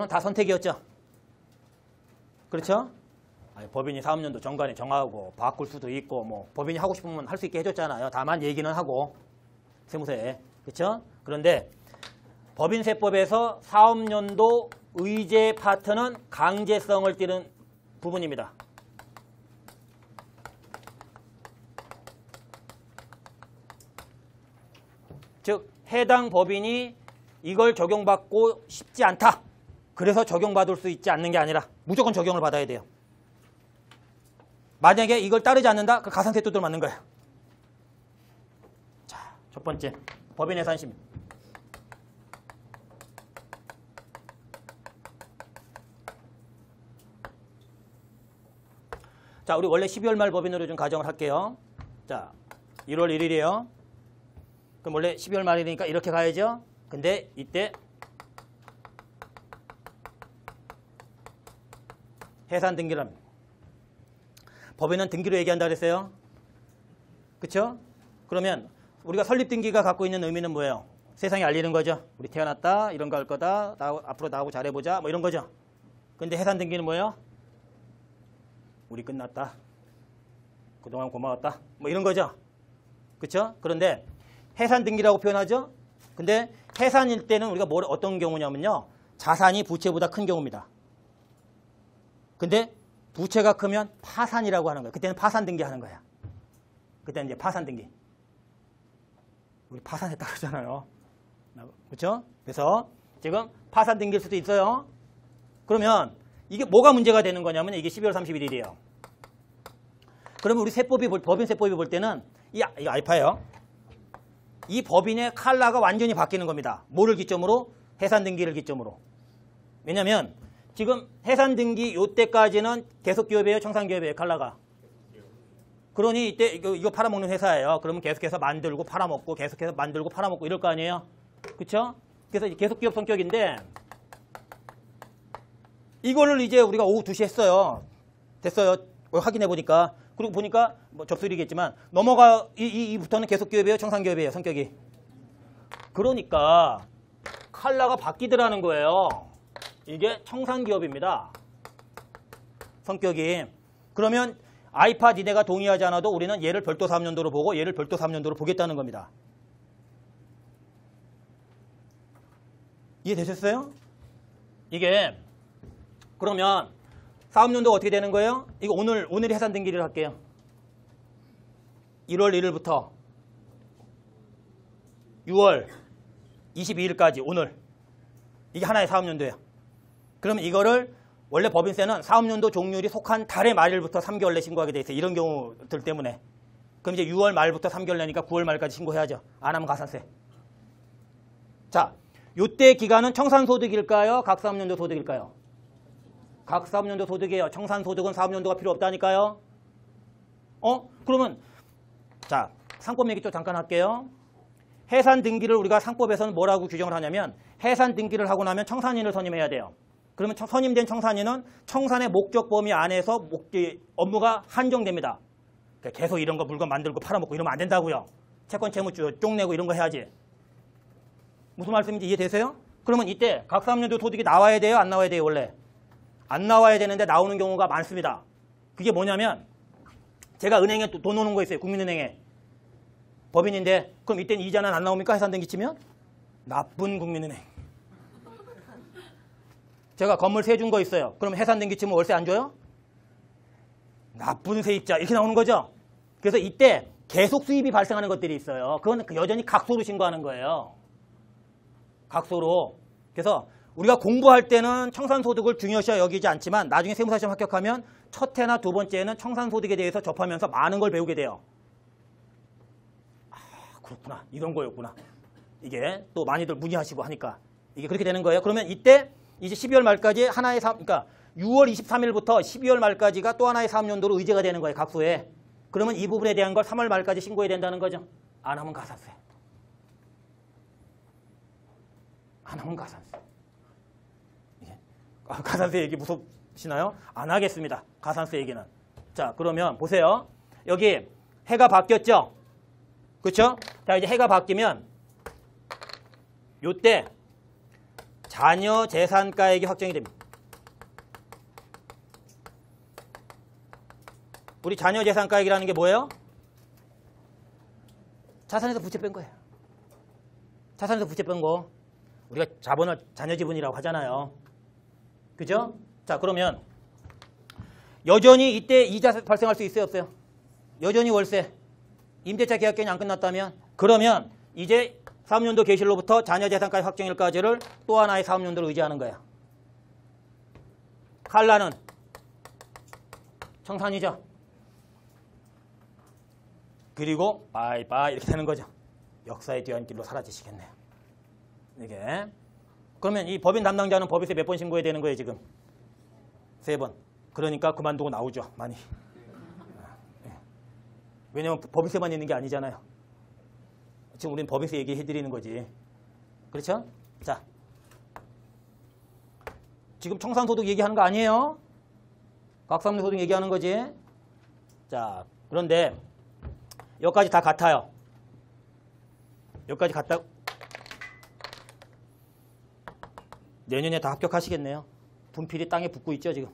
것은 다 선택이었죠. 그렇죠? 아니, 법인이 사업연도 정관에 정하고 바꿀 수도 있고 뭐 법인이 하고 싶으면 할 수 있게 해줬잖아요. 다만 얘기는 하고 세무서에. 그렇죠? 그런데 법인세법에서 사업연도 의제 파트는 강제성을 띠는 부분입니다. 즉 해당 법인이 이걸 적용받고 싶지 않다. 그래서 적용받을 수 있지 않는 게 아니라 무조건 적용을 받아야 돼요. 만약에 이걸 따르지 않는다? 그 가산세 또 맞는 거야. 자, 첫 번째 법인 해산심. 자, 우리 원래 12월 말 법인으로 좀 가정을 할게요. 자, 1월 1일이에요. 그럼 원래 12월 말이니까 이렇게 가야죠. 근데 이때 해산 등기를 합니다. 법인은 등기로 얘기한다 그랬어요. 그렇죠? 그러면 우리가 설립 등기가 갖고 있는 의미는 뭐예요? 세상에 알리는 거죠. 우리 태어났다, 이런 거 할 거다, 앞으로 나하고 잘해보자, 뭐 이런 거죠. 근데 해산 등기는 뭐예요? 우리 끝났다. 그동안 고마웠다. 뭐 이런 거죠. 그렇죠? 그런데 해산 등기라고 표현하죠. 근데 해산일 때는 우리가 어떤 경우냐면요. 자산이 부채보다 큰 경우입니다. 근데 부채가 크면 파산이라고 하는 거예요. 그때는 파산 등기 하는 거야. 그때는 이제 파산 등기. 우리 파산했다 그러잖아요. 그렇죠? 그래서 지금 파산 등기일 수도 있어요. 그러면 이게 뭐가 문제가 되는 거냐면 이게 12월 31일이에요. 그러면 우리 법인세법이 볼 때는 이 알파예요. 이 법인의 컬러가 완전히 바뀌는 겁니다. 뭐를 기점으로? 해산 등기를 기점으로. 왜냐면 지금 해산 등기 요때까지는 계속 기업이에요, 청산 기업이에요, 컬러가. 그러니 이때 이거 팔아먹는 회사예요. 그러면 계속해서 만들고 팔아먹고 계속해서 만들고 팔아먹고 이럴 거 아니에요. 그렇죠? 그래서 계속 기업 성격인데 이거를 이제 우리가 오후 2시 했어요. 됐어요. 확인해 보니까. 그리고 보니까 뭐 접수일이겠지만 넘어가 이부터는 계속 기업이에요, 청산 기업이에요, 성격이. 그러니까 컬러가 바뀌더라는 거예요. 이게 청산 기업입니다. 성격이. 그러면 아이파 니네가 동의하지 않아도 우리는 얘를 별도 사업연도로 보고 얘를 별도 사업연도로 보겠다는 겁니다. 이해되셨어요? 이게 그러면 사업연도가 어떻게 되는 거예요? 이거 오늘이 해산 등기를 할게요. 1월 1일부터 6월 22일까지 오늘. 이게 하나의 사업연도예요. 그러면 이거를 원래 법인세는 사업연도 종료일이 속한 달의 말일부터 3개월 내 신고하게 돼 있어요. 이런 경우들 때문에. 그럼 이제 6월 말부터 3개월 내니까 9월 말까지 신고해야죠. 안 하면 가산세. 자, 요때 기간은 청산소득일까요? 각사업연도 소득일까요? 각사업연도 소득이에요. 청산소득은 사업연도가 필요 없다니까요. 그러면 자, 상법 얘기 또 잠깐 할게요. 해산 등기를 우리가 상법에서는 뭐라고 규정을 하냐면 해산 등기를 하고 나면 청산인을 선임해야 돼요. 그러면 선임된 청산인은 청산의 목적 범위 안에서 업무가 한정됩니다. 계속 이런 거 물건 만들고 팔아먹고 이러면 안 된다고요. 채권 채무주 쪽내고 이런 거 해야지. 무슨 말씀인지 이해되세요? 그러면 이때 각사업연도 소득이 나와야 돼요? 안 나와야 돼요? 원래? 안 나와야 되는데 나오는 경우가 많습니다. 그게 뭐냐면 제가 은행에 돈 오는 거 있어요. 국민은행에. 법인인데 그럼 이때는 이자는 안 나옵니까? 해산 등기 치면? 나쁜 국민은행. 제가 건물 세 준 거 있어요. 그럼 해산 등기 치면 월세 안 줘요? 나쁜 세입자. 이렇게 나오는 거죠. 그래서 이때 계속 수입이 발생하는 것들이 있어요. 그건 여전히 각소로 신고하는 거예요. 각소로. 그래서 우리가 공부할 때는 청산소득을 중요시 여기지 않지만 나중에 세무사 시험 합격하면 첫 해나 두 번째에는 청산소득에 대해서 접하면서 많은 걸 배우게 돼요. 아, 그렇구나. 이런 거였구나. 이게 또 많이들 문의하시고 하니까 이게 그렇게 되는 거예요. 그러면 이때 이제 12월 말까지 하나의 사업, 그러니까 6월 23일부터 12월 말까지가 또 하나의 사업연도로 의제가 되는 거예요. 각소에. 그러면 이 부분에 대한 걸 3월 말까지 신고해야 된다는 거죠. 안 하면 가산세. 안 하면 가산세. 가산세 얘기 무섭시나요? 안 하겠습니다. 가산세 얘기는. 자, 그러면 보세요. 여기 해가 바뀌었죠? 그렇죠? 자, 이제 해가 바뀌면 요때 자녀 재산가액이 확정이 됩니다. 우리 자녀 재산가액이라는 게 뭐예요? 자산에서 부채 뺀 거예요. 자산에서 부채 뺀 거. 우리가 자본을 자녀 지분이라고 하잖아요. 그죠? 자, 그러면 여전히 이때 이자 발생할 수 있어요, 없어요? 여전히 월세. 임대차 계약 기간이 안 끝났다면 그러면 이제 사업연도 개시로부터 자녀 재산가액 확정일까지를 또 하나의 사업연도로 의지하는 거야. 칼라는 청산이죠. 그리고 바이바이 이렇게 되는 거죠. 역사의 뒤안길로 사라지시겠네요. 이게. 그러면 이 법인 담당자는 법인세 몇 번 신고해야 되는 거예요, 지금? 3번. 그러니까 그만두고 나오죠, 많이. 왜냐면 법인세만 있는 게 아니잖아요. 지금 우리는 법인세 얘기해드리는 거지. 그렇죠? 자. 지금 청산소득 얘기하는 거 아니에요? 각삼소득 얘기하는 거지. 자, 그런데 여기까지 다 같아요. 여기까지 같다. 내년에 다 합격하시겠네요. 분필이 땅에 붙고 있죠, 지금.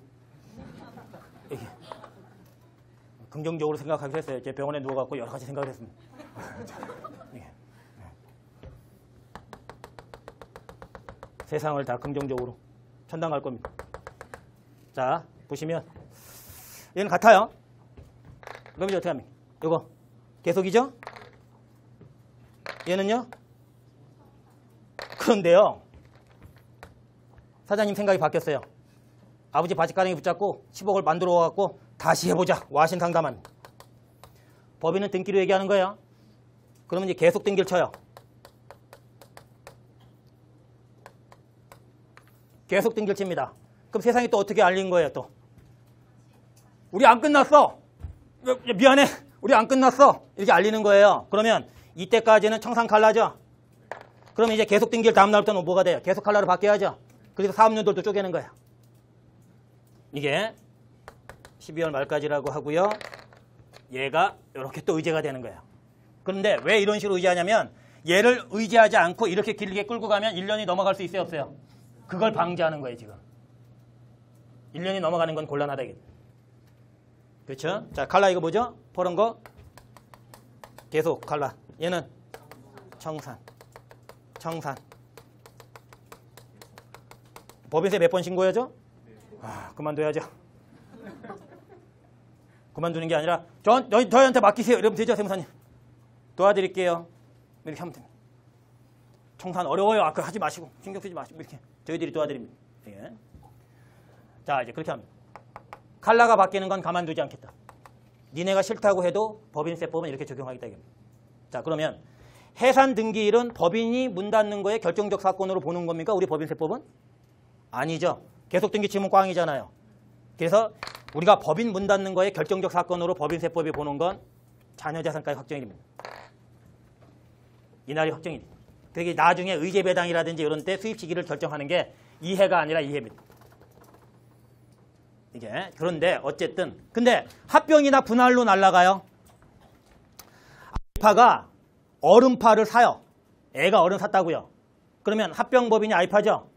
긍정적으로 생각하기로 했어요. 제 병원에 누워갖고 여러 가지 생각을 했습니다. 세상을 다 긍정적으로 천당할 겁니다. 자, 보시면 얘는 같아요. 그럼 이제 어떻게 합니까? 이거 계속이죠? 얘는요? 그런데요, 사장님 생각이 바뀌었어요. 아버지 바지가랑이 붙잡고 10억을 만들어 갖고 다시 해보자. 와신상담한. 법인은 등기로 얘기하는 거예요. 그러면 이제 계속 등기를 쳐요. 계속 등기를 칩니다. 그럼 세상에 또 어떻게 알린 거예요, 또? 우리 안 끝났어. 미안해. 우리 안 끝났어. 이렇게 알리는 거예요. 그러면 이때까지는 청산 칼라죠. 그러면 이제 계속 등기를 다음 날부터는 뭐가 돼요? 계속 칼라로 바뀌어야죠. 그래서 사업연도도 쪼개는 거예요. 이게 12월 말까지라고 하고요. 얘가 이렇게 또 의제가 되는 거예요. 그런데 왜 이런 식으로 의지하냐면 얘를 의지하지 않고 이렇게 길게 끌고 가면 1년이 넘어갈 수 있어요, 없어요? 그걸 방지하는 거예요, 지금. 1년이 넘어가는 건 곤란하다. 그렇죠? 자, 칼라 이거 뭐죠? 퍼런 거. 계속 칼라. 얘는 청산. 청산. 법인세 몇 번 신고해야죠? 그만둬야죠. 그만두는 게 아니라 저희한테 맡기세요. 이러면 되죠, 세무사님. 도와드릴게요. 이렇게 하면 됩니다. 청산 어려워요. 아까 하지 마시고 신경 쓰지 마시고 이렇게 저희들이 도와드립니다. 예. 자, 이제 그렇게 합니다. 칼라가 바뀌는 건 가만두지 않겠다. 니네가 싫다고 해도 법인세법은 이렇게 적용하겠다. 이겁니다. 자, 그러면 해산 등기일은 법인이 문 닫는 거에 결정적 사건으로 보는 겁니까? 우리 법인세법은? 아니죠. 계속 등기 치면 꽝이잖아요. 그래서 우리가 법인 문 닫는 거에 결정적 사건으로 법인세법이 보는 건 자녀재산가액 확정이 됩니다. 이날이 확정이 됩니다. 그게 나중에 의제배당이라든지 이런 때 수입 시기를 결정하는 게 이해가 아니라 이해입니다. 이게 그런데 어쨌든 근데 합병이나 분할로 날아가요. 아이파가 어른파를 사요. 애가 어른 샀다고요. 그러면 합병법인이 아이파죠.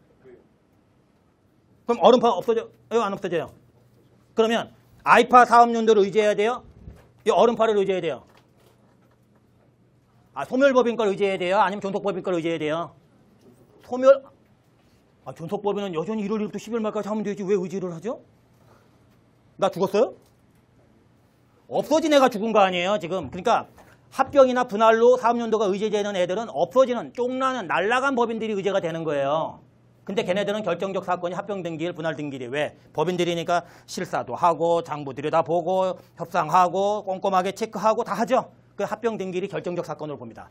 그럼 어른파 없어져요? 안 없어져요? 그러면 아이파 사업연도를 의지해야 돼요? 이 어른파를 의지해야 돼요? 소멸법인 걸 의지해야 돼요? 아니면 존속법인 걸 의지해야 돼요? 소멸? 존속법인은 여전히 1월 1일부터 10일 말까지 하면 되지 왜 의지를 하죠? 나 죽었어요? 없어진 애가 죽은 거 아니에요, 지금. 그러니까 합병이나 분할로 사업연도가 의제되는 애들은 없어지는, 쫑나는, 날라간 법인들이 의제가 되는 거예요. 근데 걔네들은 결정적 사건이 합병 등기일, 분할 등기일. 왜? 법인들이니까 실사도 하고, 장부 들여다보고, 협상하고, 꼼꼼하게 체크하고 다 하죠. 그 합병 등기일이 결정적 사건으로 봅니다.